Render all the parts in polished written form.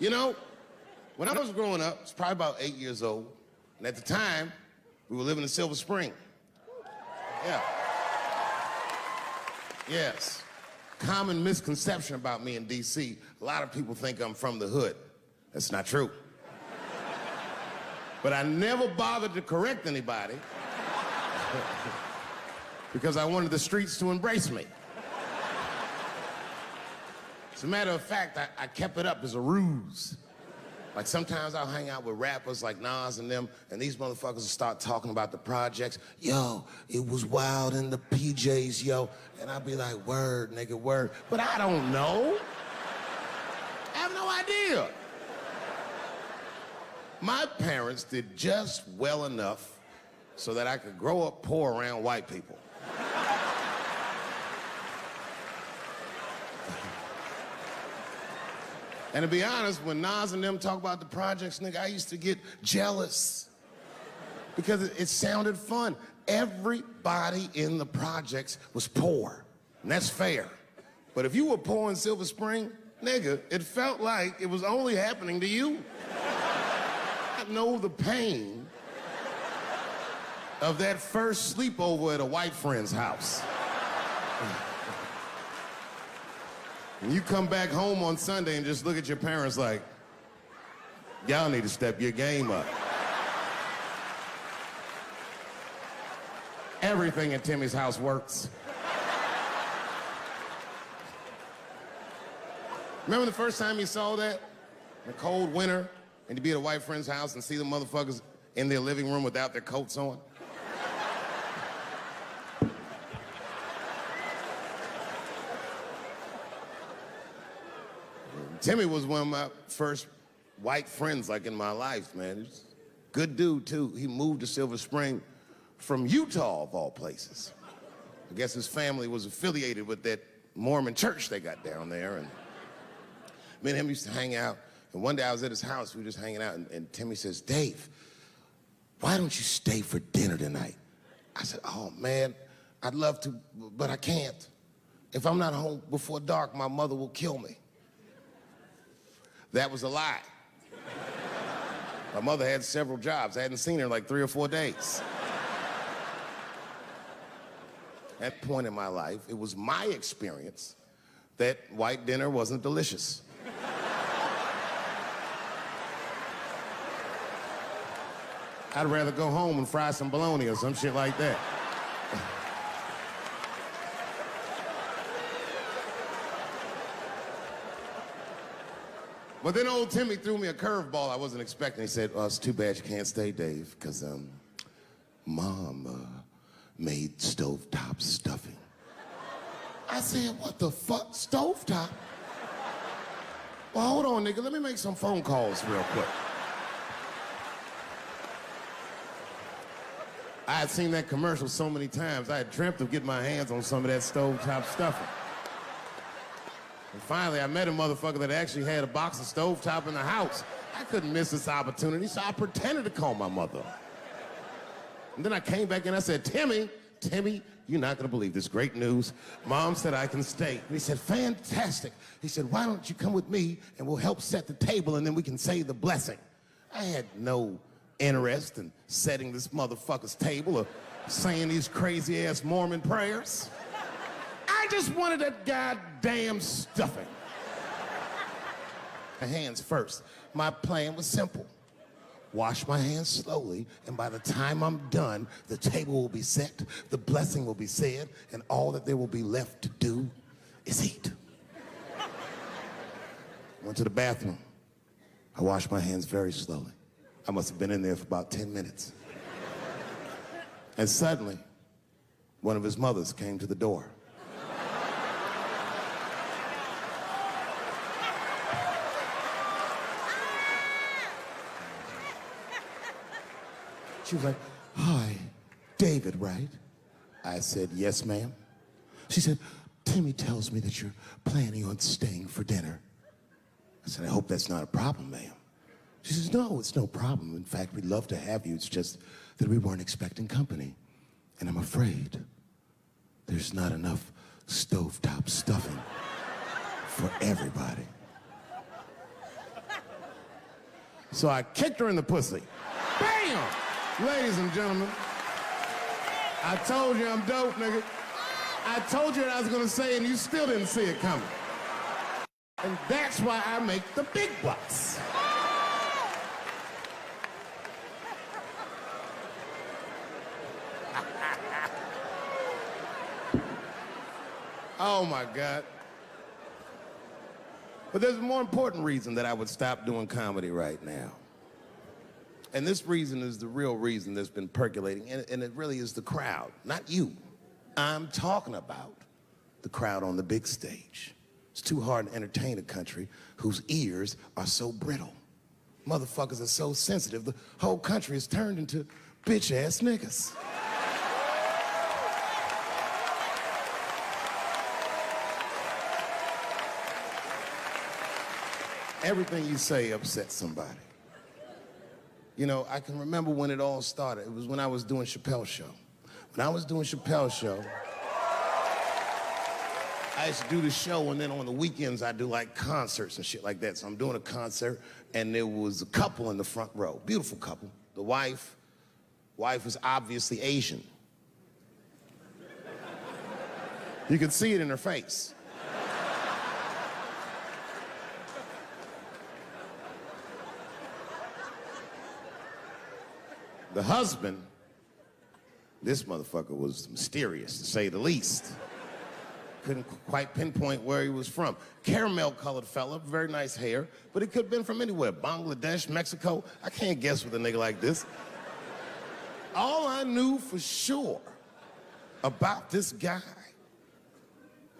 You know, when I was growing up, I was probably about 8 years old, and at the time, we were living in Silver Spring. Yeah. Yes. Common misconception about me in D.C. A lot of people think I'm from the hood. That's not true. But I never bothered to correct anybody because I wanted the streets to embrace me. As a matter of fact, I kept it up as a ruse. Like sometimes I'll hang out with rappers like Nas and them, and these motherfuckers will start talking about the projects. Yo, it was wild in the PJs, yo. And I'll be like, word, nigga, word. But I don't know. I have no idea. My parents did just well enough so that I could grow up poor around white people. And to be honest, when Nas and them talk about the projects, nigga, I used to get jealous because it sounded fun. Everybody in the projects was poor, and that's fair. But if you were poor in Silver Spring, nigga, it felt like it was only happening to you. I know the pain of that first sleepover at a white friend's house. And you come back home on Sunday and just look at your parents like, y'all need to step your game up. Everything at Timmy's house works. Remember the first time you saw that? In a cold winter, and you'd be at a white friend's house and see the motherfuckers in their living room without their coats on? Timmy was one of my first white friends, like, in my life, man. He's a good dude, too. He moved to Silver Spring from Utah, of all places. I guess his family was affiliated with that Mormon church they got down there, and me and him used to hang out. And one day I was at his house, we were just hanging out, and Timmy says, Dave, why don't you stay for dinner tonight? I said, oh, man, I'd love to, but I can't. If I'm not home before dark, my mother will kill me. That was a lie. My mother had several jobs. I hadn't seen her in like 3 or 4 days. At that point in my life, it was my experience that white dinner wasn't delicious. I'd rather go home and fry some bologna or some shit like that. But then old Timmy threw me a curveball I wasn't expecting. He said, it's too bad you can't stay, Dave, because Mom made stovetop stuffing. I said, what the fuck, stovetop? Well, hold on, nigga, let me make some phone calls real quick. I had seen that commercial so many times, I had dreamt of getting my hands on some of that stovetop stuffing. And finally, I met a motherfucker that actually had a box of stovetop in the house. I couldn't miss this opportunity, so I pretended to call my mother. And then I came back and I said, Timmy, you're not gonna believe this great news. Mom said I can stay. And he said, fantastic. He said, why don't you come with me and we'll help set the table and then we can say the blessing. I had no interest in setting this motherfucker's table or saying these crazy-ass Mormon prayers. I just wanted that goddamn stuffing. My hands first. My plan was simple. Wash my hands slowly, and by the time I'm done, the table will be set, the blessing will be said, and all that there will be left to do is eat. Went to the bathroom. I washed my hands very slowly. I must have been in there for about 10 minutes. And suddenly, one of his mothers came to the door. She was like, hi, David, right? I said, yes, ma'am. She said, Timmy tells me that you're planning on staying for dinner. I said, I hope that's not a problem, ma'am. She says, no, it's no problem. In fact, we'd love to have you. It's just that we weren't expecting company. And I'm afraid there's not enough stovetop stuffing for everybody. So I kicked her in the pussy. Bam! Ladies and gentlemen, I told you I'm dope, nigga. I told you what I was gonna say and you still didn't see it coming. And that's why I make the big bucks. Oh my God. But there's a more important reason that I would stop doing comedy right now. And this reason is the real reason that's been percolating, and it really is the crowd, not you. I'm talking about the crowd on the big stage. It's too hard to entertain a country whose ears are so brittle. Motherfuckers are so sensitive, the whole country is turned into bitch-ass niggas. Everything you say upsets somebody. You know, I can remember when it all started. It was when I was doing Chappelle Show. When I was doing Chappelle Show, I used to do the show, and then on the weekends, I do like concerts and shit like that. So I'm doing a concert, and there was a couple in the front row, beautiful couple. The wife was obviously Asian. You could see it in her face. The husband, this motherfucker was mysterious, to say the least. Couldn't quite pinpoint where he was from. Caramel-colored fella, very nice hair, but he could have been from anywhere. Bangladesh, Mexico. I can't guess with a nigga like this. All I knew for sure about this guy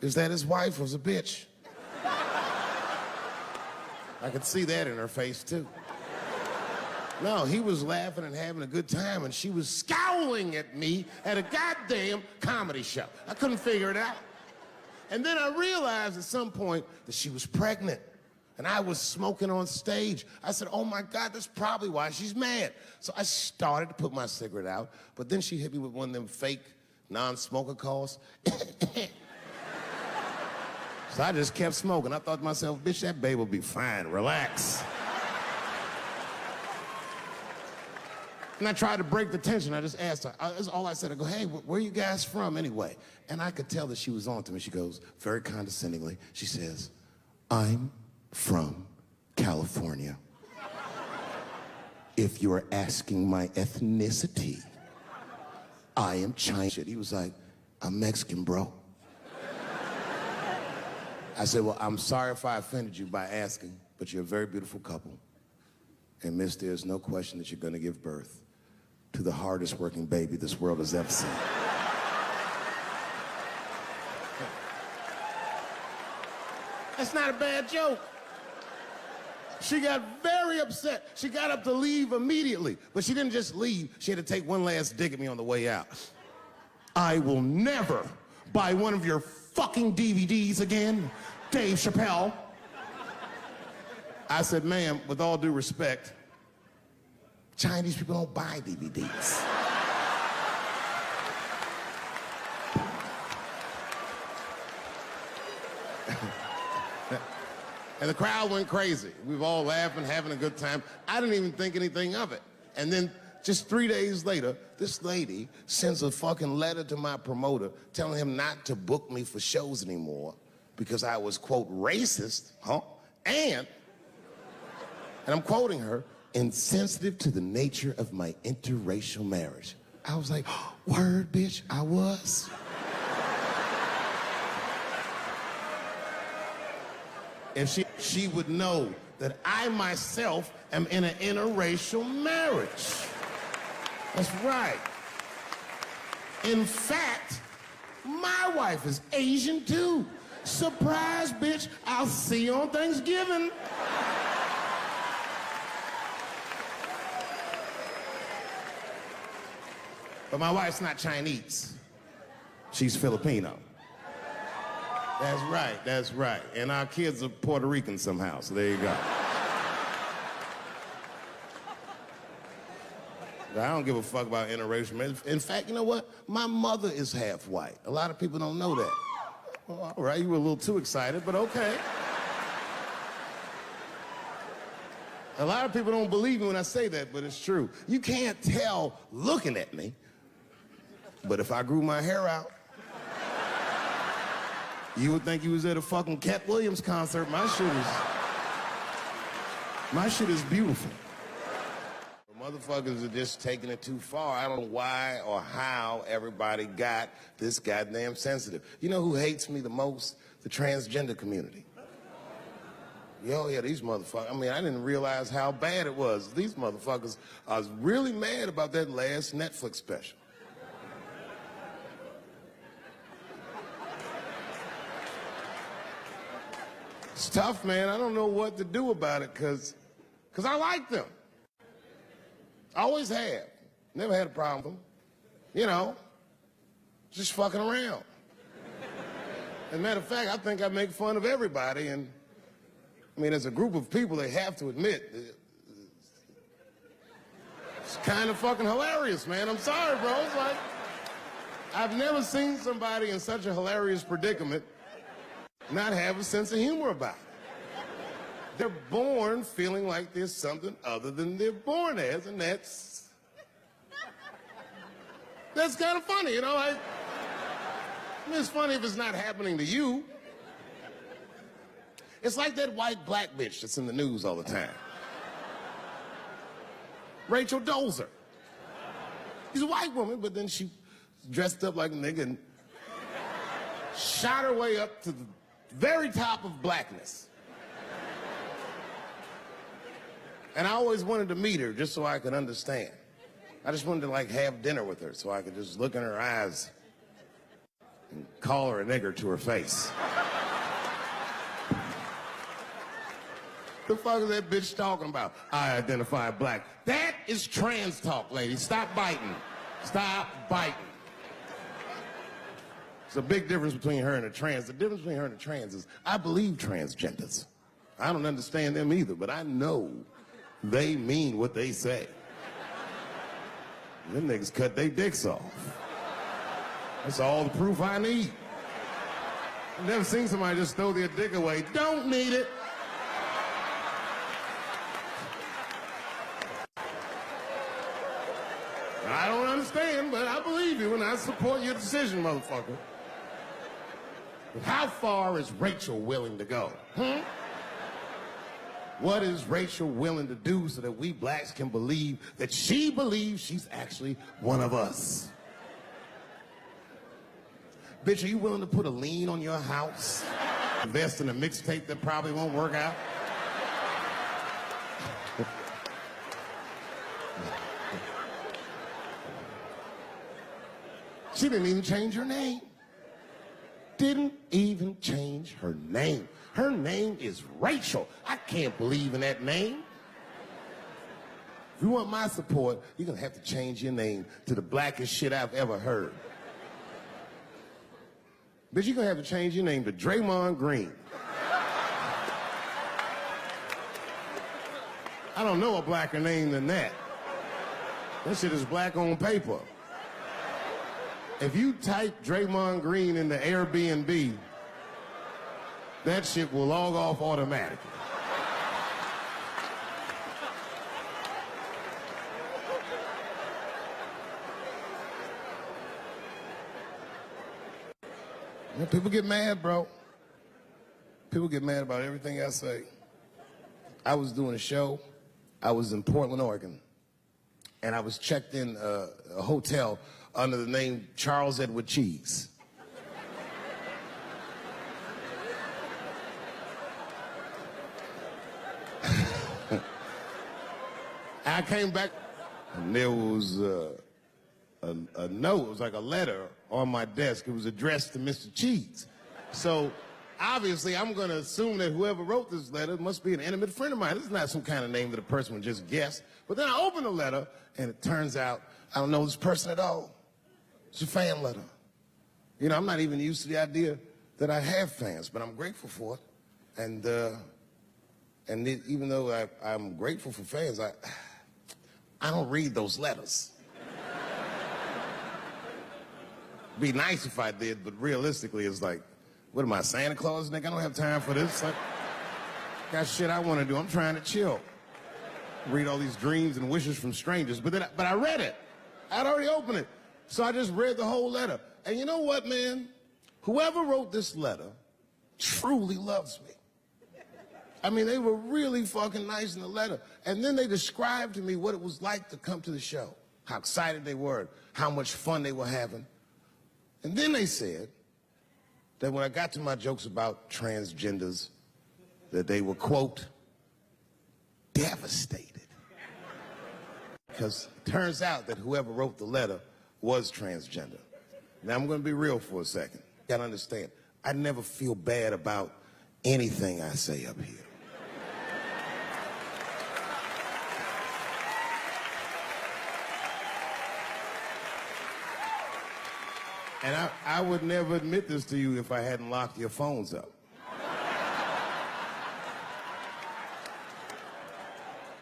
is that his wife was a bitch. I could see that in her face, too. No, he was laughing and having a good time, and she was scowling at me at a goddamn comedy show. I couldn't figure it out. And then I realized at some point that she was pregnant, and I was smoking on stage. I said, oh my God, that's probably why she's mad. So I started to put my cigarette out, but then she hit me with one of them fake non-smoker calls. So I just kept smoking. I thought to myself, bitch, that babe will be fine, relax. And I tried to break the tension. I just asked her, that's all I said. I go, hey, where are you guys from anyway? And I could tell that she was on to me. She goes, very condescendingly, she says, I'm from California. If you're asking my ethnicity, I am Chinese. He was like, I'm Mexican, bro. I said, well, I'm sorry if I offended you by asking, but you're a very beautiful couple. And miss, there's no question that you're gonna give birth to the hardest working baby this world has ever seen. That's not a bad joke. She got very upset. She got up to leave immediately, but she didn't just leave. She had to take one last dig at me on the way out. I will never buy one of your fucking DVDs again, Dave Chappelle. I said, ma'am, with all due respect, Chinese people don't buy DVDs. And the crowd went crazy. We were all laughing, having a good time. I didn't even think anything of it. And then just 3 days later, this lady sends a fucking letter to my promoter telling him not to book me for shows anymore because I was, quote, racist, and I'm quoting her, insensitive to the nature of my interracial marriage. I was like, word, bitch, I was. If she would know that I myself am in an interracial marriage. That's right. In fact, my wife is Asian too. Surprise, bitch, I'll see you on Thanksgiving. But my wife's not Chinese. She's Filipino. That's right, that's right. And our kids are Puerto Rican somehow, so there you go. I don't give a fuck about interracial marriage. In fact, you know what? My mother is half white. A lot of people don't know that. Well, all right, you were a little too excited, but okay. A lot of people don't believe me when I say that, but it's true. You can't tell looking at me, but if I grew my hair out, you would think you was at a fucking Cat Williams concert. My shit is beautiful. Motherfuckers are just taking it too far. I don't know why or how everybody got this goddamn sensitive. You know who hates me the most? The transgender community. Yo, yeah, these motherfuckers. I mean, I didn't realize how bad it was. These motherfuckers, I was really mad about that last Netflix special. It's tough, man. I don't know what to do about it because I like them. I always have. Never had a problem with them. You know, just fucking around. As a matter of fact, I think I make fun of everybody, and I mean, as a group of people, they have to admit, it's kind of fucking hilarious, man. I'm sorry, bro. It's like, I've never seen somebody in such a hilarious predicament not have a sense of humor about it. They're born feeling like there's something other than they're born as, and that's kind of funny, you know? I mean, it's funny if it's not happening to you. It's like that white black bitch that's in the news all the time. Rachel Dolezal. She's a white woman, but then she dressed up like a nigga and shot her way up to the very top of blackness. And I always wanted to meet her just so I could understand. I just wanted to like have dinner with her so I could just look in her eyes and call her a nigger to her face. The fuck is that bitch talking about? I identify black. That is trans talk, lady. Stop biting. Stop biting. There's a big difference between her and a trans. The difference between her and a trans is I believe transgenders. I don't understand them either, but I know they mean what they say. Them niggas cut their dicks off. That's all the proof I need. I've never seen somebody just throw their dick away. Don't need it. I don't understand, but I believe you and I support your decision, motherfucker. But how far is Rachel willing to go? What is Rachel willing to do so that we blacks can believe that she believes she's actually one of us? Bitch, are you willing to put a lien on your house? Invest in a mixtape that probably won't work out? She didn't even change her name. Didn't even change her name. Her name is Rachel. I can't believe in that name. If you want my support, you're gonna have to change your name to the blackest shit I've ever heard. Bitch, you're gonna have to change your name to Draymond Green. I don't know a blacker name than that. That shit is black on paper. If you type Draymond Green into Airbnb, that shit will log off automatically. Yeah, people get mad, bro. People get mad about everything I say. I was doing a show. I was in Portland, Oregon, and I was checked in a hotel under the name Charles Edward Cheese. I came back, and there was a note. It was like a letter on my desk. It was addressed to Mr. Cheese. So obviously, I'm going to assume that whoever wrote this letter must be an intimate friend of mine. This is not some kind of name that a person would just guess. But then I opened the letter, and it turns out I don't know this person at all. It's a fan letter. You know, I'm not even used to the idea that I have fans, but I'm grateful for it. And even though I'm grateful for fans, I don't read those letters. Be nice if I did, but realistically, it's like, what am I, Santa Claus, nigga? I don't have time for this. Like, got shit I want to do. I'm trying to chill. read all these dreams and wishes from strangers. But I read it. I'd already opened it. So I just read the whole letter. And you know what, man? Whoever wrote this letter truly loves me. I mean, they were really fucking nice in the letter. And then they described to me what it was like to come to the show, how excited they were, how much fun they were having. And then they said that when I got to my jokes about transgenders, that they were, quote, devastated. Because it turns out that whoever wrote the letter was transgender. Now, I'm going to be real for a second. You got to understand, I never feel bad about anything I say up here. And I would never admit this to you if I hadn't locked your phones up.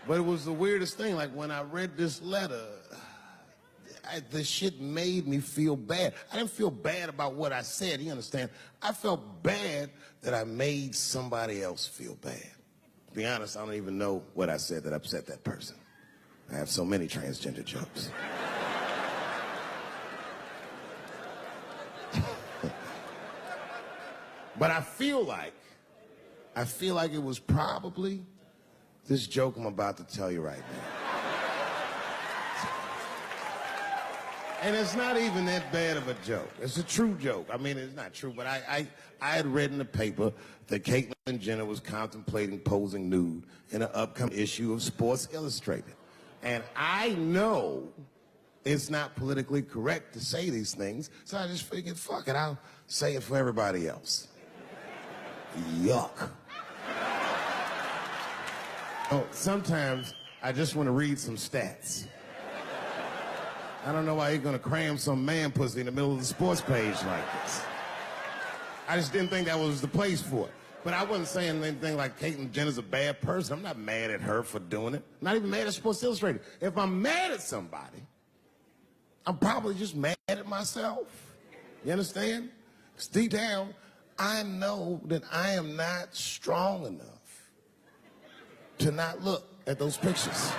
But it was the weirdest thing. Like, when I read this letter, the shit made me feel bad. I didn't feel bad about what I said, you understand? I felt bad that I made somebody else feel bad. To be honest, I don't even know what I said that upset that person. I have so many transgender jokes. But I feel like it was probably this joke I'm about to tell you right now. And it's not even that bad of a joke. It's a true joke. I mean, it's not true, but I had read in the paper that Caitlyn Jenner was contemplating posing nude in an upcoming issue of Sports Illustrated. And I know it's not politically correct to say these things, so I just figured, fuck it, I'll say it for everybody else. Yuck. Oh, sometimes I just want to read some stats. I don't know why you're gonna cram some man pussy in the middle of the sports page like this. I just didn't think that was the place for it. But I wasn't saying anything like Caitlyn Jenner's a bad person. I'm not mad at her for doing it. I'm not even mad at Sports Illustrated. If I'm mad at somebody, I'm probably just mad at myself. You understand? Because deep down, I know that I am not strong enough to not look at those pictures.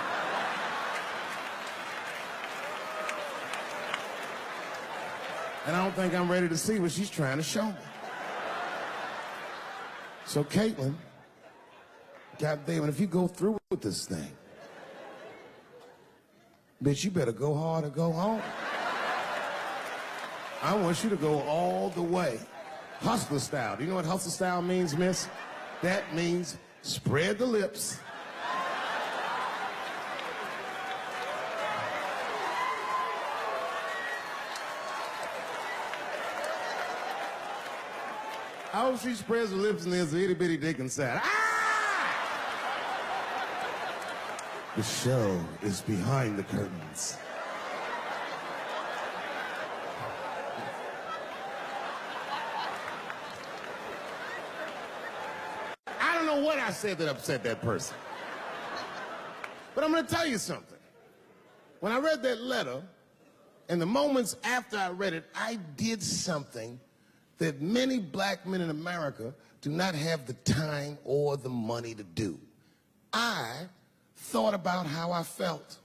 And I don't think I'm ready to see what she's trying to show me. So Caitlyn, goddamn, if you go through with this thing, bitch, you better go hard or go home. I want you to go all the way. Hustler style. Do you know what hustler style means, miss? That means spread the lips. I hope she spreads her lips and there's an itty bitty dick inside. Ah! The show is behind the curtains. I don't know what I said that upset that person. But I'm gonna tell you something. When I read that letter, and the moments after I read it, I did something that many black men in America do not have the time or the money to do. I thought about how I felt.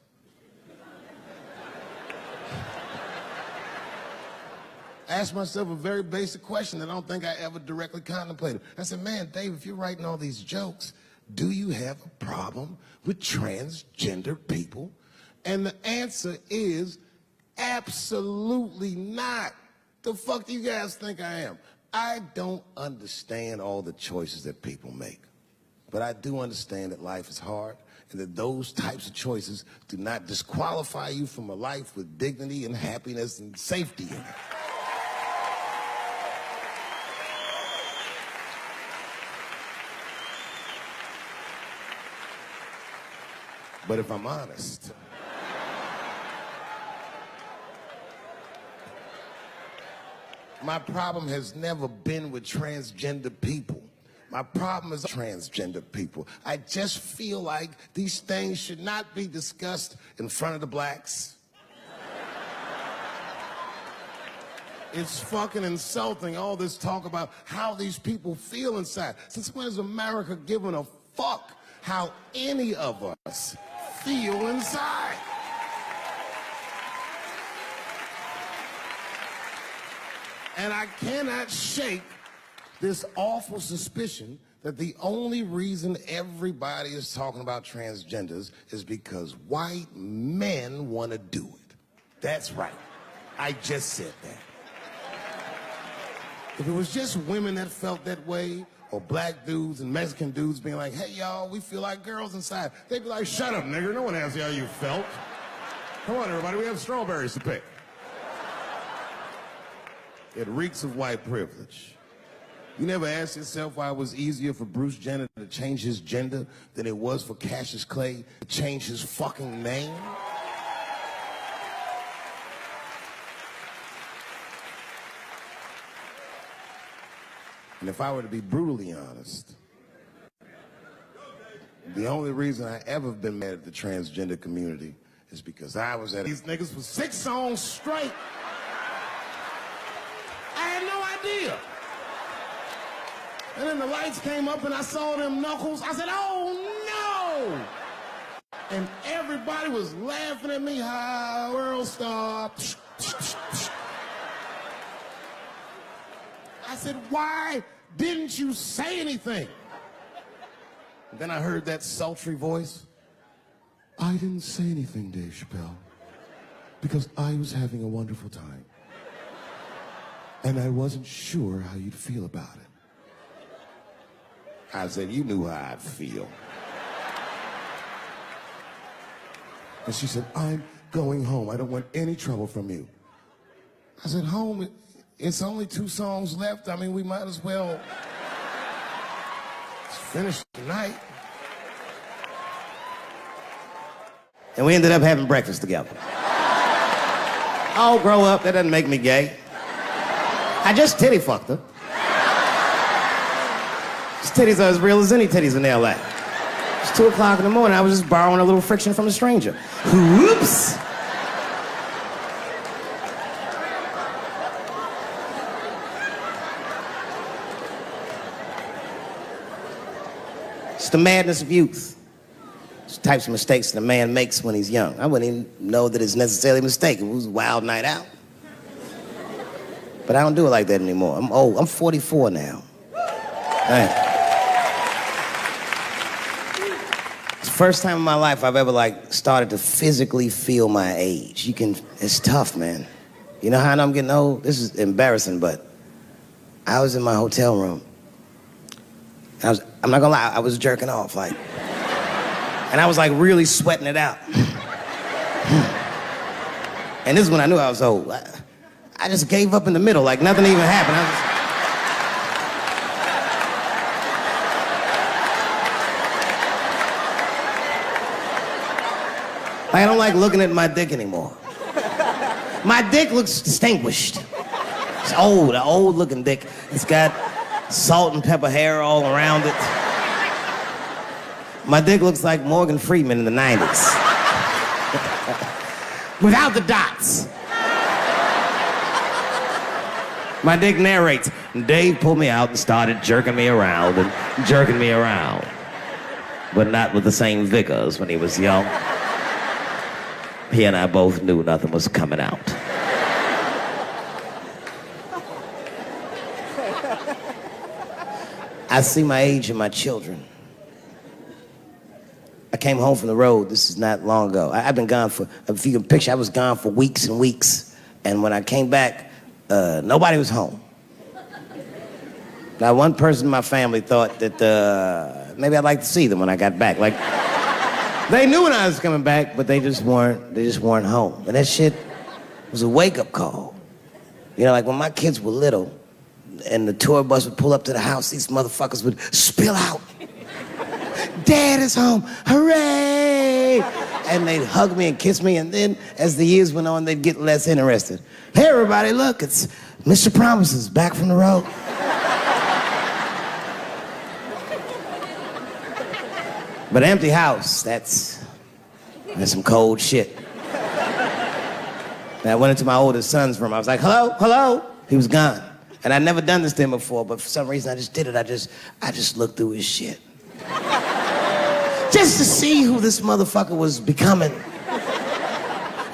I asked myself a very basic question that I don't think I ever directly contemplated. I said, man, Dave, if you're writing all these jokes, do you have a problem with transgender people? And the answer is absolutely not. The fuck do you guys think I am? I don't understand all the choices that people make. But I do understand that life is hard and that those types of choices do not disqualify you from a life with dignity and happiness and safety in it. But if I'm honest, my problem has never been with transgender people. My problem is transgender people. I just feel like these things should not be discussed in front of the blacks. It's fucking insulting, all this talk about how these people feel inside. Since when has America given a fuck how any of us feel inside. And I cannot shake this awful suspicion that the only reason everybody is talking about transgenders is because white men want to do it. That's right. I just said that. If it was just women that felt that way, or black dudes and Mexican dudes being like, hey, y'all, we feel like girls inside, they'd be like, shut up, nigger. No one asked you how you felt. Come on, everybody, we have strawberries to pick. It reeks of white privilege. You never asked yourself why it was easier for Bruce Jenner to change his gender than it was for Cassius Clay to change his fucking name? And if I were to be brutally honest, the only reason I ever been mad at the transgender community is because I was at these niggas for 6 songs straight. I had no idea. And then the lights came up and I saw them knuckles. I said, oh no! And everybody was laughing at me. Hi, world star. I said, why didn't you say anything? And then I heard that sultry voice. I didn't say anything, Dave Chappelle, because I was having a wonderful time. And I wasn't sure how you'd feel about it. I said, you knew how I'd feel. And she said, I'm going home. I don't want any trouble from you. I said, home? It's only 2 songs left. I mean, we might as well finish tonight. And we ended up having breakfast together. Oh, grow up. That doesn't make me gay. I just titty fucked her. His titties are as real as any titties in L.A. It's 2 o'clock in the morning. I was just borrowing a little friction from a stranger. Whoops! It's the madness of youth. It's the types of mistakes that a man makes when he's young. I wouldn't even know that it's necessarily a mistake. It was a wild night out. But I don't do it like that anymore. I'm old. I'm 44 now. It's the first time in my life I've ever started to physically feel my age. It's tough, man. You know how I know I'm getting old? This is embarrassing, but I was in my hotel room. I'm not gonna lie, I was jerking off, and I was really sweating it out. And this is when I knew I was old. I just gave up in the middle, nothing even happened. I don't like looking at my dick anymore. My dick looks distinguished. It's old, an old looking dick. It's got salt and pepper hair all around it. My dick looks like Morgan Freeman in the 90s. Without the dots. My dick narrates. Dave pulled me out and started jerking me around and jerking me around. But not with the same vigor as when he was young. He and I both knew nothing was coming out. I see my age in my children. I came home from the road. This is not long ago. I've been gone for, if you can picture, I was gone for weeks and weeks. And when I came back, nobody was home. Now, one person in my family thought that maybe I'd like to see them when I got back. They knew when I was coming back, but they just weren't home. And that shit was a wake-up call. You know, when my kids were little, and the tour bus would pull up to the house, these motherfuckers would spill out. Dad is home, hooray! And they'd hug me and kiss me, and then as the years went on, they'd get less interested. Hey, everybody, look, it's Mr. Promises back from the road. But an empty house, that's some cold shit. And I went into my oldest son's room. I was like, hello, hello? He was gone. And I'd never done this to him before, but for some reason I just did it. I just looked through his shit. just to see who this motherfucker was becoming.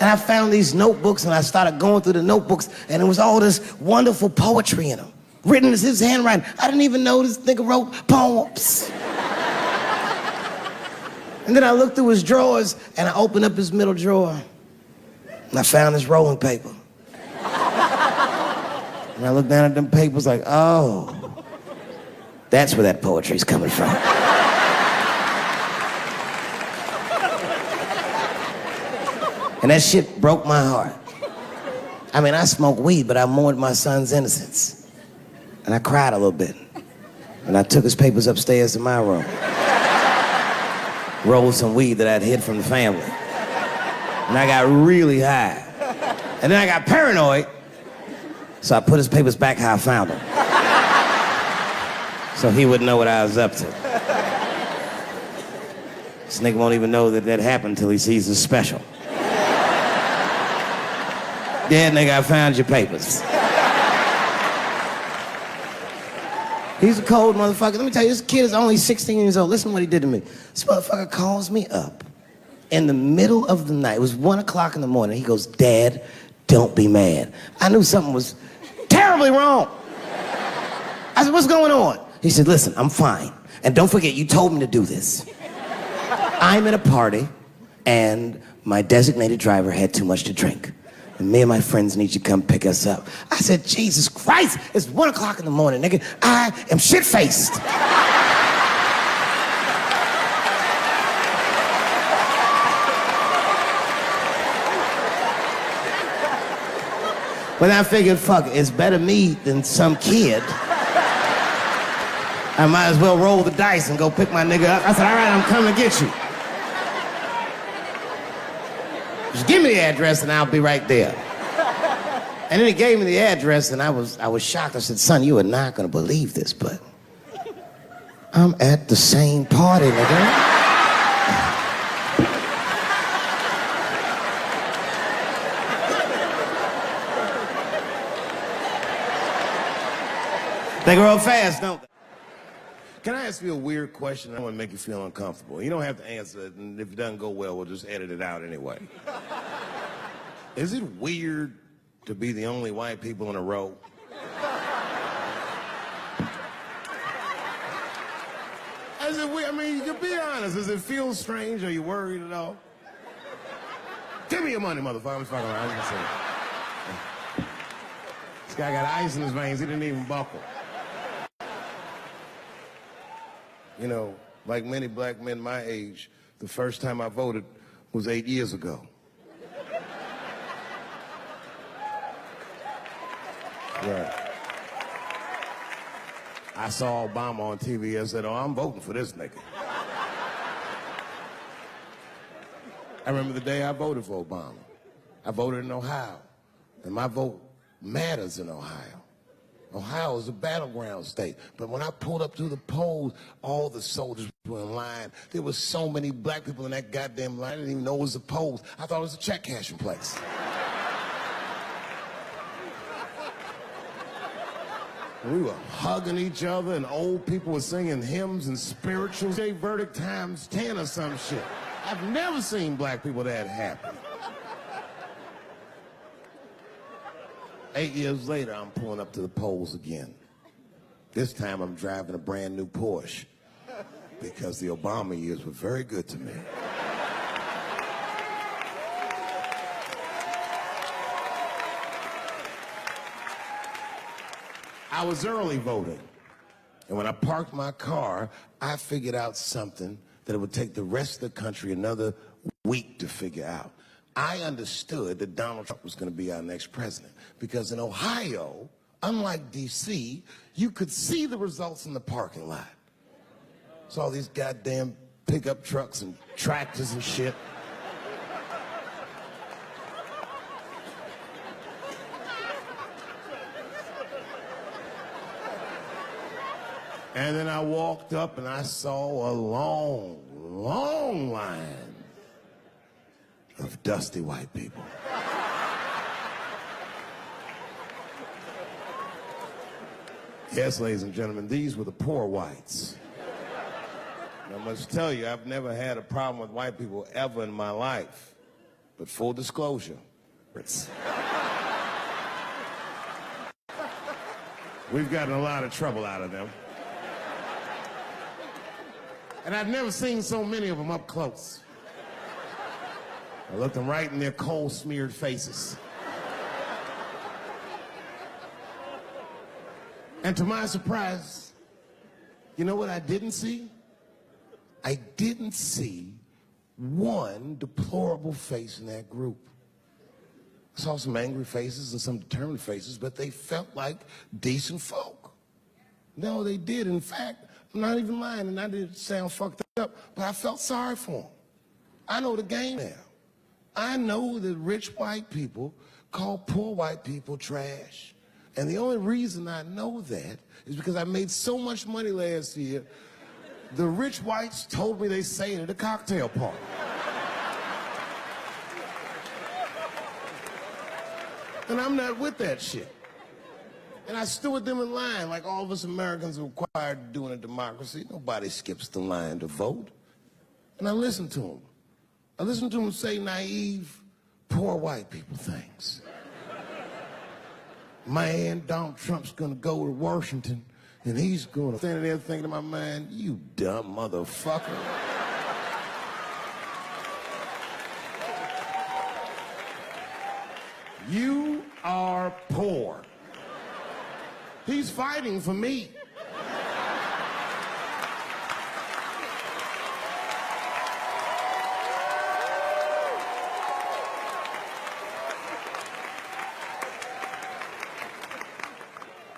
And I found these notebooks, and I started going through the notebooks, and it was all this wonderful poetry in them, written in his handwriting. I didn't even know this nigga wrote poems. And then I looked through his drawers, and I opened up his middle drawer, and I found this rolling paper. And I looked down at them papers like, oh, that's where that poetry's coming from. And that shit broke my heart. I mean, I smoked weed, but I mourned my son's innocence. And I cried a little bit. And I took his papers upstairs to my room. Rolled some weed that I'd hid from the family. And I got really high. And then I got paranoid, so I put his papers back how I found them. So he wouldn't know what I was up to. This nigga won't even know that happened until he sees the special. Yeah, nigga, I found your papers. He's a cold motherfucker. Let me tell you, this kid is only 16 years old. Listen to what he did to me. This motherfucker calls me up in the middle of the night. It was 1 o'clock in the morning. He goes, Dad, don't be mad. I knew something was terribly wrong. I said, what's going on? He said, listen, I'm fine. And don't forget, you told me to do this. I'm at a party, and my designated driver had too much to drink. And me and my friends need you to come pick us up. I said, Jesus Christ, it's 1 o'clock in the morning, nigga. I am shit-faced. But I figured, fuck, it's better me than some kid. I might as well roll the dice and go pick my nigga up. I said, all right, I'm coming to get you. Just give me the address and I'll be right there. And then he gave me the address and I was shocked. I said, son, you are not gonna believe this, but I'm at the same party, nigga. They grow fast, don't they? Can I ask you a weird question? I want to make you feel uncomfortable. You don't have to answer it, and if it doesn't go well, we'll just edit it out anyway. Is it weird to be the only white people in a row? Is it weird? I mean, you can be honest. Does it feel strange? Are you worried at all? Give me your money, motherfucker. I'm fucking around. I'm just saying. This guy got ice in his veins. He didn't even buckle. You know, like many black men my age, the first time I voted was 8 years ago. Right. I saw Obama on TV and said, oh, I'm voting for this nigga. I remember the day I voted for Obama. I voted in Ohio, and my vote matters in Ohio. Ohio is a battleground state. But when I pulled up to the polls, all the soldiers were in line. There were so many black people in that goddamn line, I didn't even know it was a polls. I thought it was a check cashing place. We were hugging each other, and old people were singing hymns and spirituals. Say verdict times 10 or some shit. I've never seen black people that happy. 8 years later, I'm pulling up to the polls again. This time, I'm driving a brand new Porsche because the Obama years were very good to me. I was early voting, and when I parked my car, I figured out something that it would take the rest of the country another week to figure out. I understood that Donald Trump was going to be our next president because in Ohio, unlike D.C., you could see the results in the parking lot. Saw these goddamn pickup trucks and tractors and shit. And then I walked up and I saw a long, long line of dusty white people. Yes, ladies and gentlemen, these were the poor whites. I must tell you, I've never had a problem with white people ever in my life. But full disclosure, we've gotten a lot of trouble out of them. And I've never seen so many of them up close. I looked them right in their coal-smeared faces. And to my surprise, you know what I didn't see? I didn't see one deplorable face in that group. I saw some angry faces and some determined faces, but they felt like decent folk. No, they did. In fact, I'm not even lying, and I didn't sound fucked up, but I felt sorry for them. I know the game now. I know that rich white people call poor white people trash. And the only reason I know that is because I made so much money last year, the rich whites told me they say it at a cocktail party. And I'm not with that shit. And I stood with them in line like all of us Americans are required to do in a democracy. Nobody skips the line to vote. And I listened to them. I listened to them say naive, poor white people things. Man, Donald Trump's gonna go to Washington and he's gonna stand there thinking in my mind, you dumb motherfucker. You are poor. He's fighting for me.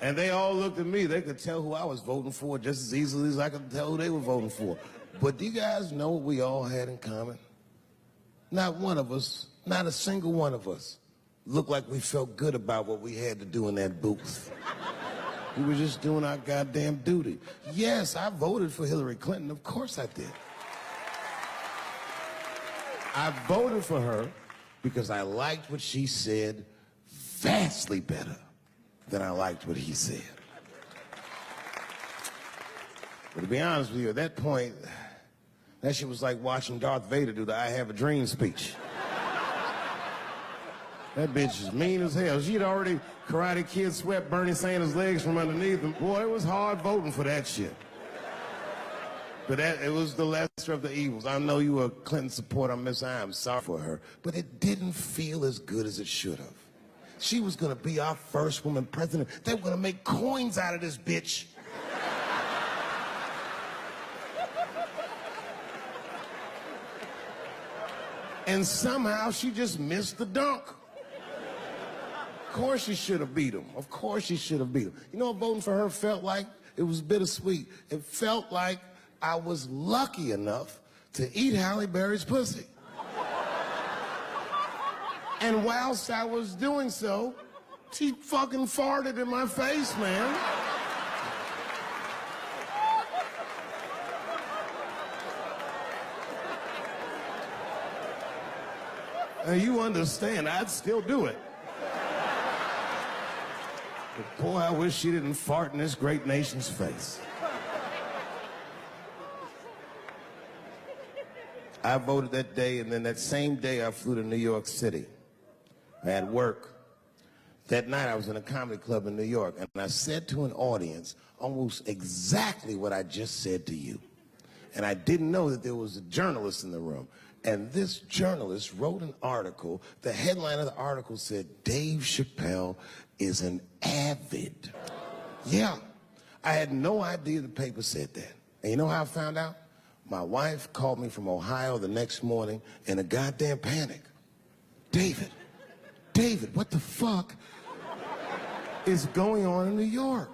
And they all looked at me. They could tell who I was voting for just as easily as I could tell who they were voting for. But do you guys know what we all had in common? Not one of us, not a single one of us, looked like we felt good about what we had to do in that booth. We were just doing our goddamn duty. Yes, I voted for Hillary Clinton. Of course I did. I voted for her because I liked what she said vastly better than I liked what he said. But to be honest with you, at that point, that shit was like watching Darth Vader do the I Have a Dream speech. That bitch is mean as hell. She'd already Karate Kid swept Bernie Sanders' legs from underneath him. Boy, it was hard voting for that shit. But it was the lesser of the evils. I know you were a Clinton supporter, Miss I. I'm sorry for her. But it didn't feel as good as it should have. She was gonna be our first woman president. They were gonna make coins out of this bitch. And somehow she just missed the dunk. Of course she should have beat him. Of course she should have beat him. You know what voting for her felt like? It was bittersweet. It felt like I was lucky enough to eat Halle Berry's pussy. And whilst I was doing so, she fucking farted in my face, man. Now you understand, I'd still do it. But boy, I wish she didn't fart in this great nation's face. I voted that day, and then that same day I flew to New York City. I had work. That night I was in a comedy club in New York, and I said to an audience almost exactly what I just said to you. And I didn't know that there was a journalist in the room. And this journalist wrote an article. The headline of the article said, Dave Chappelle is an avid. Yeah, I had no idea the paper said that. And you know how I found out? My wife called me from Ohio the next morning in a goddamn panic. David, what the fuck is going on in New York?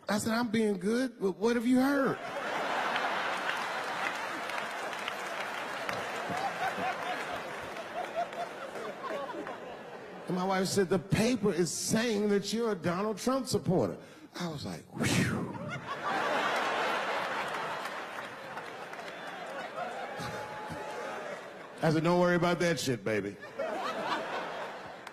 I said, I'm being good, but what have you heard? And my wife said, the paper is saying that you're a Donald Trump supporter. I was like, whew. I said, don't worry about that shit, baby.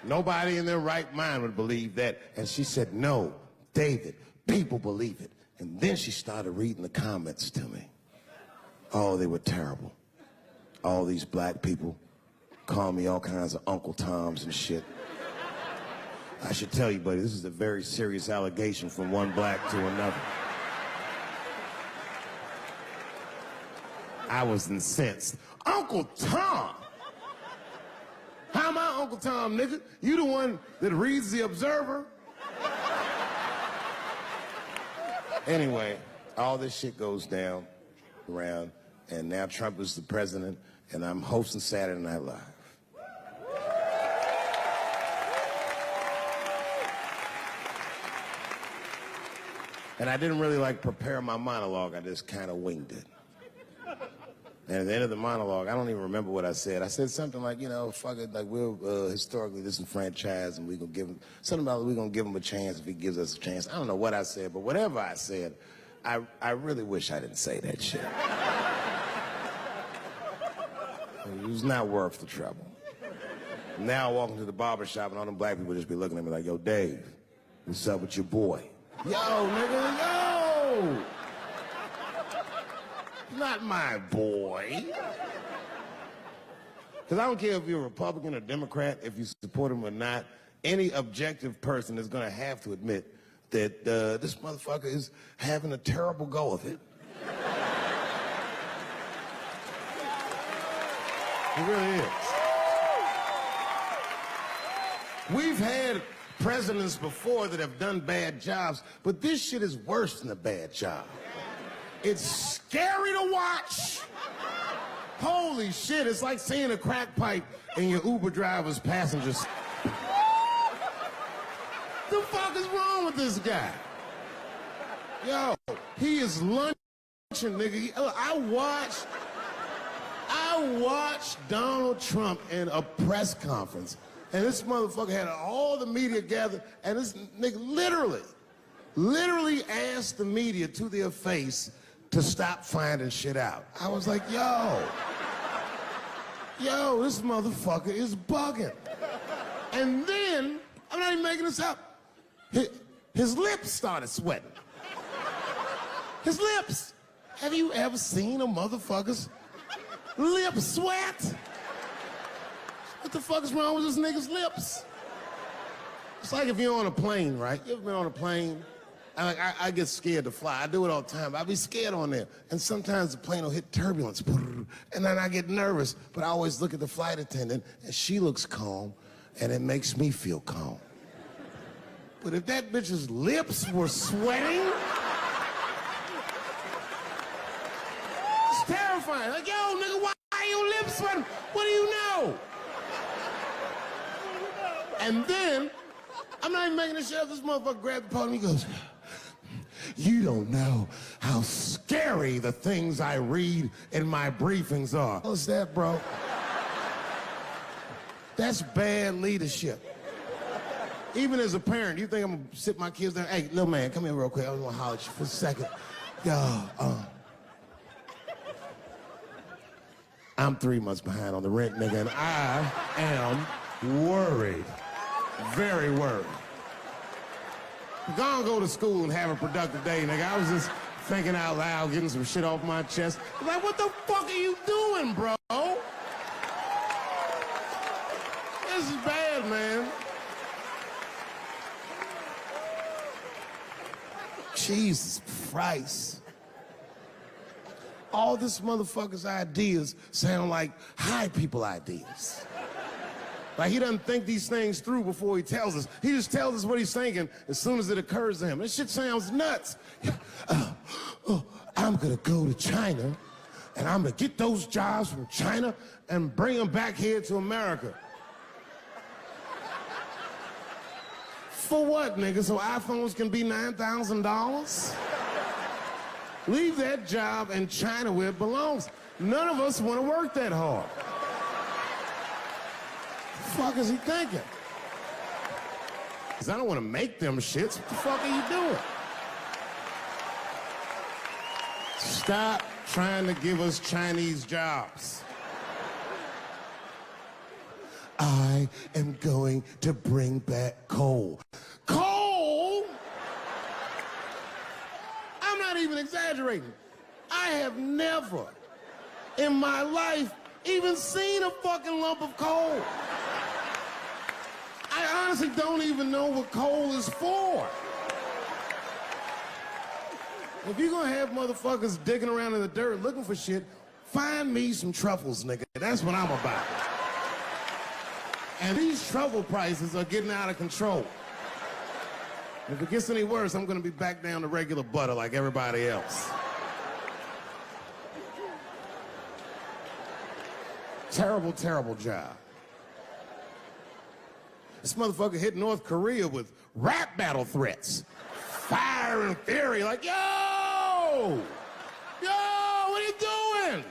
Nobody in their right mind would believe that. And she said, no, David, people believe it. And then she started reading the comments to me. Oh, they were terrible. All these black people call me all kinds of Uncle Toms and shit. I should tell you, buddy, this is a very serious allegation from one black to another. I was incensed. Uncle Tom? How am I Uncle Tom, nigga? You the one that reads the Observer? Anyway, all this shit goes down around, and now Trump is the president, and I'm hosting Saturday Night Live. And I didn't really prepare my monologue. I just kind of winged it. And at the end of the monologue, I don't even remember what I said. I said something like, fuck it, we're historically disenfranchised, and we're gonna give him something about we're gonna give him a chance if he gives us a chance. I don't know what I said, but whatever I said, I really wish I didn't say that shit. It was not worth the trouble. Now I walk into the barber shop and all them black people just be looking at me like, yo, Dave, what's up with your boy? Yo, nigga, yo! Not my boy. Because I don't care if you're a Republican or Democrat, if you support him or not, any objective person is going to have to admit that this motherfucker is having a terrible go of it. It really is. We've had presidents before that have done bad jobs, but this shit is worse than a bad job. It's scary to watch. Holy shit, it's like seeing a crack pipe in your Uber driver's passengers. The fuck is wrong with this guy? Yo, he is lunching, nigga. I watched Donald Trump in a press conference, and this motherfucker had all the media gathered, and this nigga literally asked the media to their face to stop finding shit out. I was like, yo, this motherfucker is bugging. And then, I'm not even making this up, his lips started sweating. His lips. Have you ever seen a motherfucker's lip sweat? What the fuck is wrong with this nigga's lips? It's like if you're on a plane, right? You ever been on a plane? I get scared to fly. I do it all the time. I be scared on there. And sometimes the plane will hit turbulence. And then I get nervous. But I always look at the flight attendant, and she looks calm, and it makes me feel calm. But if that bitch's lips were sweating, it's terrifying. Like, yo, nigga, why are your lips sweating? What do you know? And then, I'm not even making this shit up. This motherfucker grabbed the podium, he goes, you don't know how scary the things I read in my briefings are. What's that, bro? That's bad leadership. Even as a parent, you think I'm gonna sit my kids down? Hey, little man, come here real quick. I just wanna holler at you for a second. Yo, I'm 3 months behind on the rent, nigga, and I am worried. Very worried. Go to school and have a productive day, nigga. I was just thinking out loud, getting some shit off my chest. Like, what the fuck are you doing, bro? This is bad, man. Jesus Christ. All this motherfucker's ideas sound like high people ideas. Like, he doesn't think these things through before he tells us. He just tells us what he's thinking as soon as it occurs to him. This shit sounds nuts. I'm gonna go to China, and I'm gonna get those jobs from China and bring them back here to America. For what, nigga? So iPhones can be $9,000? Leave that job in China where it belongs. None of us want to work that hard. What the fuck is he thinking? Because I don't want to make them shits. What the fuck are you doing? Stop trying to give us Chinese jobs. I am going to bring back coal. Coal? I'm even exaggerating. I have never in my life even seen a fucking lump of coal. I honestly don't even know what coal is for. If you're gonna have motherfuckers digging around in the dirt looking for shit, find me some truffles, nigga. That's what I'm about. And these truffle prices are getting out of control. If it gets any worse, I'm gonna be back down to regular butter like everybody else. Terrible, terrible job. This motherfucker hit North Korea with rap battle threats. Fire and fury, like, yo! Yo, what are you doing?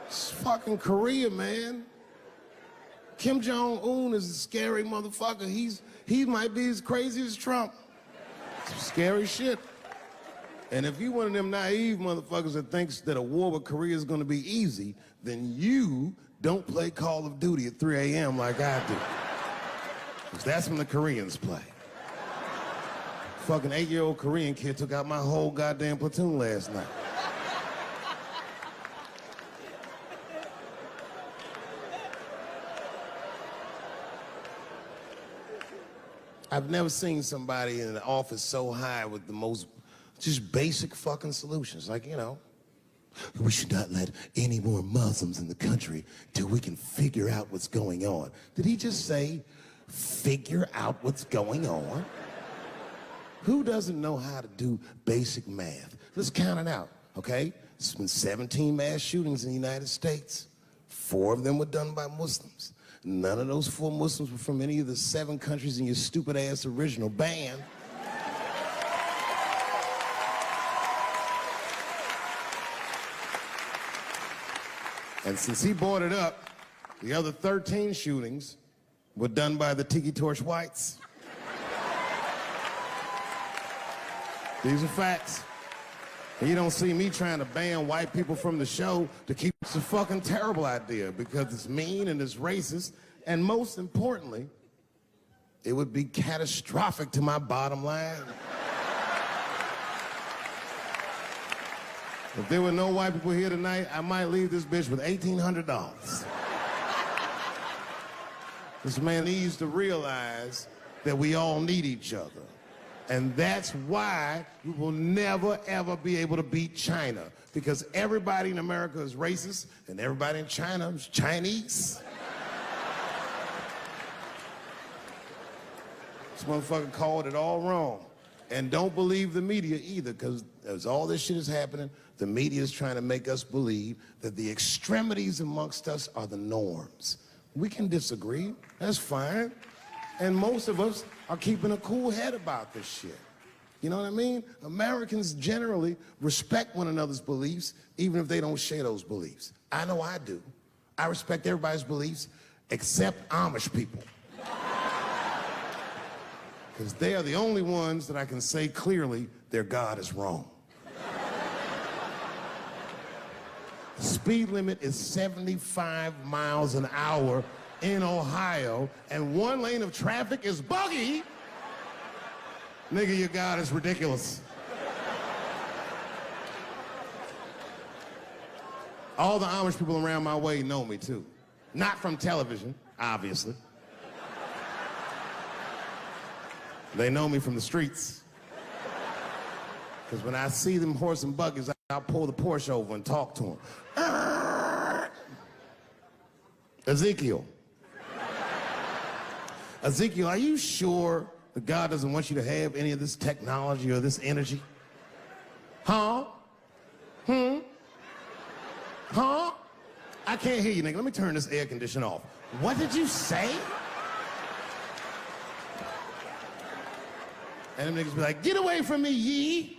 It's fucking Korea, man. Kim Jong-un is a scary motherfucker. He might be as crazy as Trump. Some scary shit. And if you one of them naive motherfuckers that thinks that a war with Korea is gonna be easy, then you don't play Call of Duty at 3 a.m. like I do. Because that's when the Koreans play. Fucking 8-year-old Korean kid took out my whole goddamn platoon last night. I've never seen somebody in an office so high with the most just basic fucking solutions. Like, you know, we should not let any more Muslims in the country till we can figure out what's going on. Did he just say, figure out what's going on? Who doesn't know how to do basic math? Let's count it out, okay? There's been 17 mass shootings in the United States. 4 of them were done by Muslims. None of those 4 Muslims were from any of the 7 countries in your stupid ass original band. And since he brought it up, the other 13 shootings were done by the Tiki Torch whites. These are facts. And you don't see me trying to ban white people from the show to keep it's a fucking terrible idea because it's mean and it's racist. And most importantly, it would be catastrophic to my bottom line. If there were no white people here tonight, I might leave this bitch with $1,800. This man needs to realize that we all need each other. And that's why we will never, ever be able to beat China. Because everybody in America is racist, and everybody in China is Chinese. This motherfucker called it all wrong. And don't believe the media either, because as all this shit is happening, the media is trying to make us believe that the extremities amongst us are the norms. We can disagree, that's fine. And most of us are keeping a cool head about this shit. You know what I mean? Americans generally respect one another's beliefs, even if they don't share those beliefs. I know I do. I respect everybody's beliefs except Amish people. Because they are the only ones that I can say clearly their God is wrong. The speed limit is 75 miles an hour in Ohio, and 1 lane of traffic is buggy. Nigga, your God is ridiculous. All the Amish people around my way know me too. Not from television, obviously. They know me from the streets. Because when I see them horse and buggies, I'll pull the Porsche over and talk to them. Ezekiel. Ezekiel, are you sure that God doesn't want you to have any of this technology or this energy? Huh? Huh? I can't hear you, nigga. Let me turn this air conditioner off. What did you say? And them niggas be like, get away from me, ye.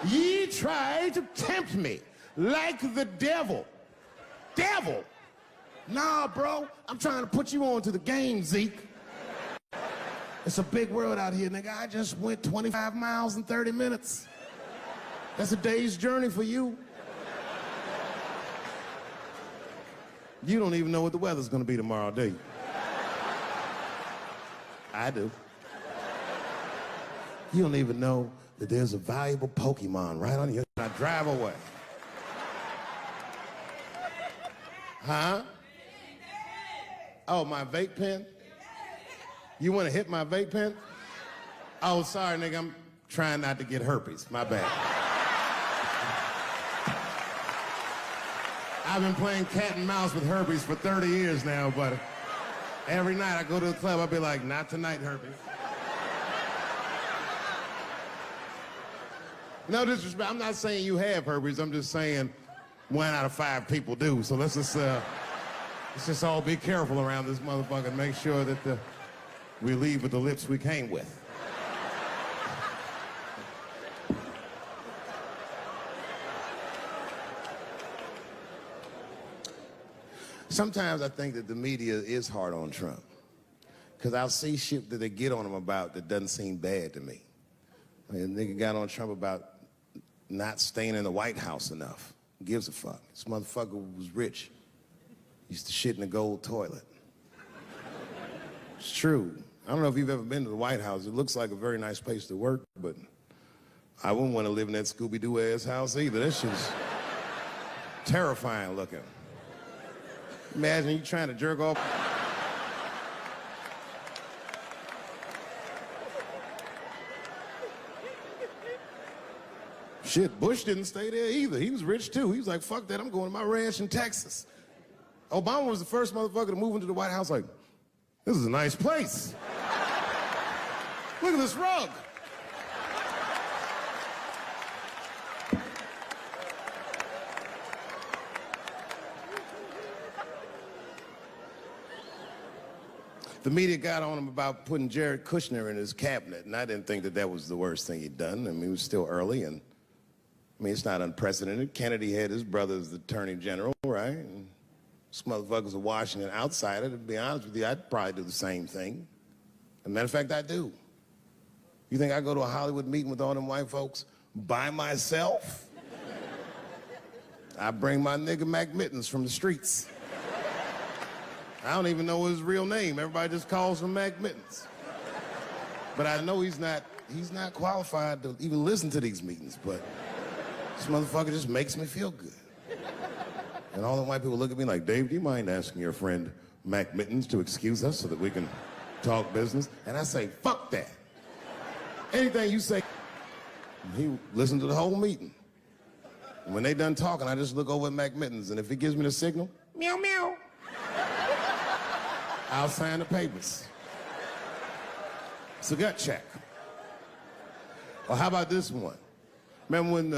Ye tried to tempt me like the devil. Devil? Nah, bro, I'm trying to put you on to the game, Zeke. It's a big world out here, nigga. I just went 25 miles in 30 minutes. That's a day's journey for you. You don't even know what the weather's gonna be tomorrow, do you? I do. You don't even know that there's a valuable Pokemon right on you. I drive away. Huh? Oh, my vape pen? You want to hit my vape pen? Oh, sorry, nigga. I'm trying not to get herpes. My bad. I've been playing cat and mouse with herpes for 30 years now, but every night I go to the club, I'll be like, not tonight, herpes. No disrespect. I'm not saying you have herpes. I'm just saying 1 out of 5 people do. So let's just all be careful around this motherfucker and make sure that we leave with the lips we came with. Sometimes I think that the media is hard on Trump because I'll see shit that they get on him about that doesn't seem bad to me. I mean, a nigga got on Trump about not staying in the White House enough. Who gives a fuck? This motherfucker was rich. Used to shit in a gold toilet. It's true. I don't know if you've ever been to the White House. It looks like a very nice place to work, but I wouldn't want to live in that Scooby-Doo ass house either. That shit's terrifying looking. Imagine you trying to jerk off. Shit, Bush didn't stay there either. He was rich too. He was like, fuck that, I'm going to my ranch in Texas. Obama was the first motherfucker to move into the White House like, this is a nice place. Look at this rug. The media got on him about putting Jared Kushner in his cabinet, and I didn't think that that was the worst thing he'd done. I mean, it was still early, and I mean, it's not unprecedented. Kennedy had his brother as the attorney general, right? And this motherfucker's a Washington outsider. To be honest with you, I'd probably do the same thing. As a matter of fact, I do. You think I go to a Hollywood meeting with all them white folks by myself? I bring my nigga Mac Mittens from the streets. I don't even know his real name. Everybody just calls him Mac Mittens. But I know he's not qualified to even listen to these meetings, but this motherfucker just makes me feel good. And all the white people look at me like, Dave, do you mind asking your friend Mac Mittens to excuse us so that we can talk business? And I say, fuck that. Anything you say. He listened to the whole meeting. And when they done talking, I just look over at Mac Mittens, and if he gives me the signal, meow, meow, I'll sign the papers. It's a gut check. Or how about this one? Remember when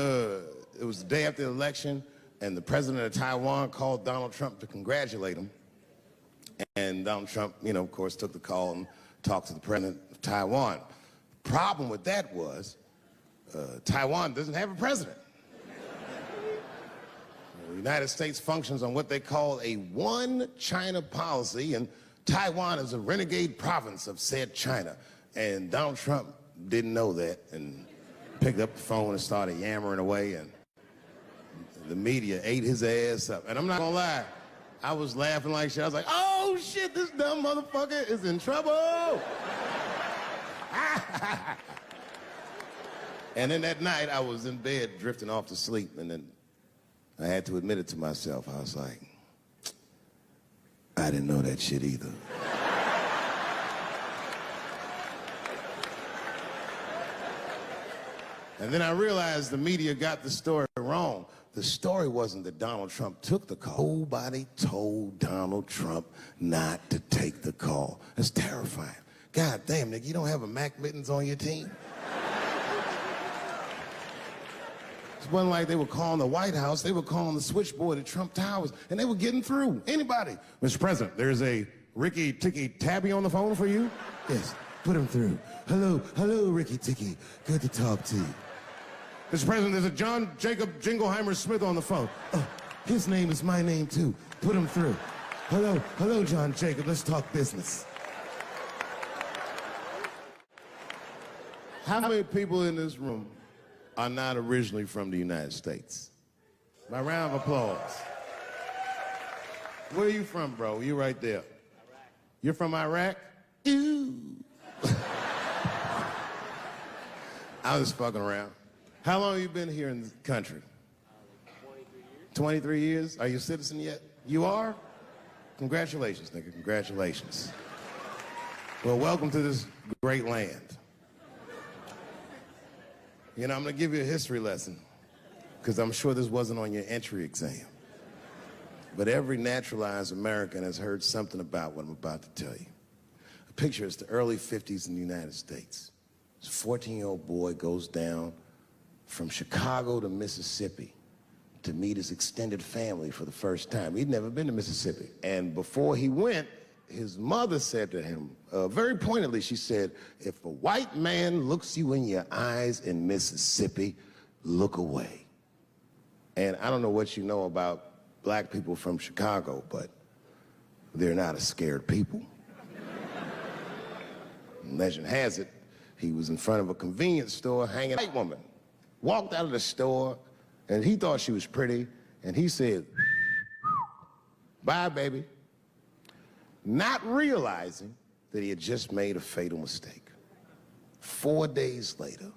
it was the day after the election and the president of Taiwan called Donald Trump to congratulate him? And Donald Trump, you know, of course, took the call and talked to the president of Taiwan. The problem with that was Taiwan doesn't have a president. The United States functions on what they call a one China policy, and Taiwan is a renegade province of said China. And Donald Trump didn't know that and picked up the phone and started yammering away, and the media ate his ass up. And I'm not gonna lie, I was laughing like shit. I was like, oh shit, this dumb motherfucker is in trouble. And then that night I was in bed drifting off to sleep, and then I had to admit it to myself. I was like, I didn't know that shit either. And then I realized the media got the story wrong. The story wasn't that Donald Trump took the call. Nobody told Donald Trump not to take the call. That's terrifying. God damn, nigga, you don't have a Mac Mittens on your team? It wasn't like they were calling the White House. They were calling the switchboard at Trump Towers, and they were getting through. Anybody. Mr. President, there's a Ricky Ticky Tabby on the phone for you? Yes, put him through. Hello, Ricky Ticky. Good to talk to you. Mr. President, there's a John Jacob Jingleheimer Smith on the phone. Oh, his name is my name, too. Put him through. Hello, John Jacob. Let's talk business. How many people in this room are not originally from the United States? My round of applause. Where are you from, bro? You right there. Iraq. You're from Iraq? Ew. I was just fucking around. How long have you been here in the country? 23 years. 23 years? Are you a citizen yet? You are? Congratulations, nigga. Congratulations. Well, welcome to this great land. You know, I'm gonna give you a history lesson, because I'm sure this wasn't on your entry exam. But every naturalized American has heard something about what I'm about to tell you. A picture is the early 50s in the United States. This 14-year-old boy goes down from Chicago to Mississippi to meet his extended family for the first time. He'd never been to Mississippi. And before he went, his mother said to him, very pointedly, she said, if a white man looks you in your eyes in Mississippi, look away. And I don't know what you know about black people from Chicago, but they're not a scared people. Legend has it, he was in front of a convenience store hanging out. A white woman walked out of the store, and he thought she was pretty, and he said, bye, baby. Not realizing that he had just made a fatal mistake. 4 days later,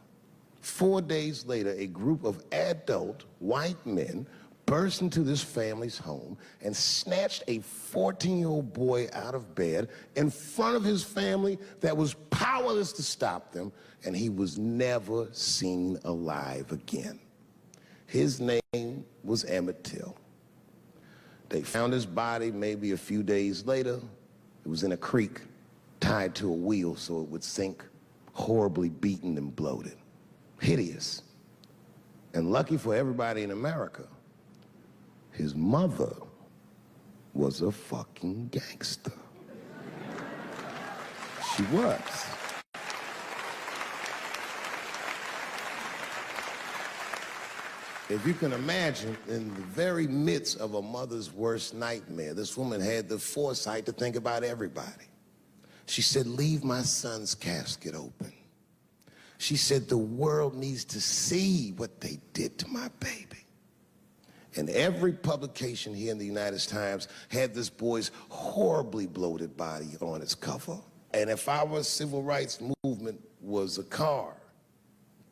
a group of adult white men burst into this family's home and snatched a 14-year-old boy out of bed in front of his family that was powerless to stop them, and he was never seen alive again. His name was Emmett Till. They found his body maybe a few days later. It was in a creek, tied to a wheel so it would sink, horribly beaten and bloated. Hideous. And lucky for everybody in America, his mother was a fucking gangster. She was. If you can imagine, in the very midst of a mother's worst nightmare, this woman had the foresight to think about everybody. She said, leave my son's casket open. She said, the world needs to see what they did to my baby. And every publication here in the United States had this boy's horribly bloated body on its cover. And if our civil rights movement was a car,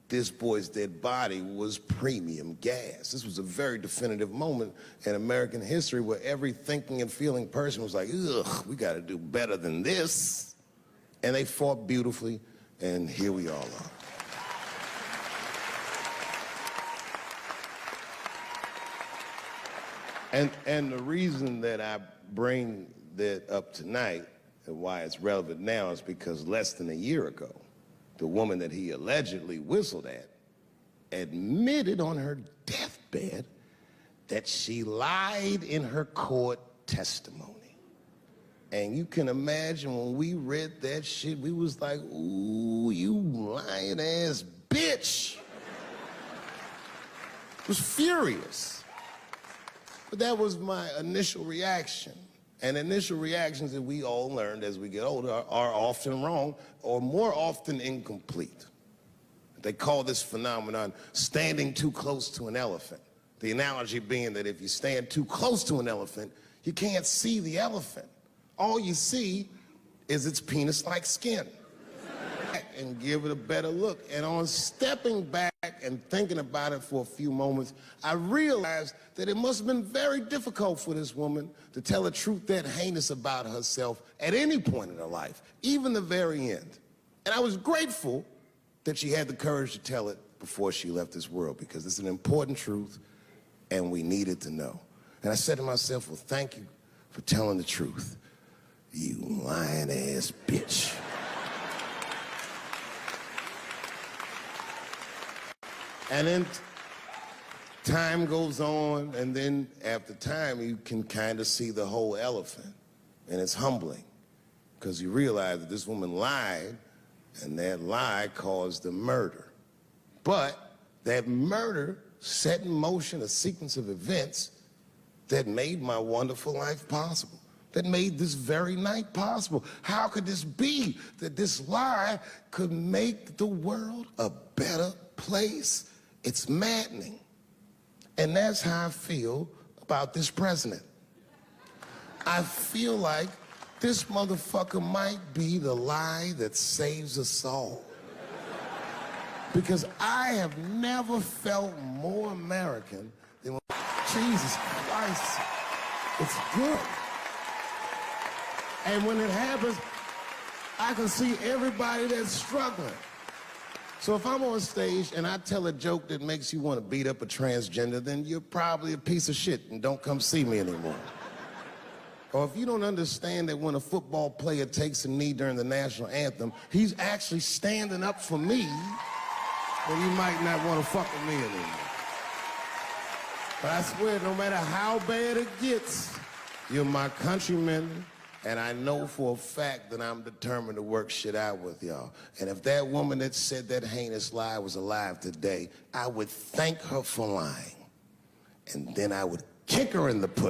this boy's dead body was premium gas. This was a very definitive moment in American history where every thinking and feeling person was like, ugh, we gotta do better than this. And they fought beautifully, and here we all are. And the reason that I bring that up tonight and why it's relevant now is because less than a year ago, the woman that he allegedly whistled at admitted on her deathbed that she lied in her court testimony. And you can imagine when we read that shit, we was like, ooh, you lying ass bitch. Was furious. But that was my initial reaction. And initial reactions that we all learned as we get older are often wrong or more often incomplete. They call this phenomenon standing too close to an elephant. The analogy being that if you stand too close to an elephant, you can't see the elephant. All you see is its penis-like skin. And give it a better look. And on stepping back and thinking about it for a few moments, I realized that it must have been very difficult for this woman to tell a truth that heinous about herself at any point in her life, even the very end. And I was grateful that she had the courage to tell it before she left this world, because it's an important truth and we needed to know. And I said to myself, well, thank you for telling the truth, you lying ass bitch. And then time goes on, and then after time, you can kind of see the whole elephant. And it's humbling, because you realize that this woman lied, and that lie caused the murder. But that murder set in motion a sequence of events that made my wonderful life possible, that made this very night possible. How could this be that this lie could make the world a better place? It's maddening. And that's how I feel about this president. I feel like this motherfucker might be the lie that saves us all. Because I have never felt more American than when, Jesus Christ, it's good. And when it happens, I can see everybody that's struggling. So if I'm on stage and I tell a joke that makes you want to beat up a transgender, then you're probably a piece of shit and don't come see me anymore. Or if you don't understand that when a football player takes a knee during the national anthem, he's actually standing up for me, then you might not want to fuck with me anymore. But I swear, no matter how bad it gets, you're my countrymen, and I know for a fact that I'm determined to work shit out with y'all. And if that woman that said that heinous lie was alive today, I would thank her for lying. And then I would kick her in the pussy.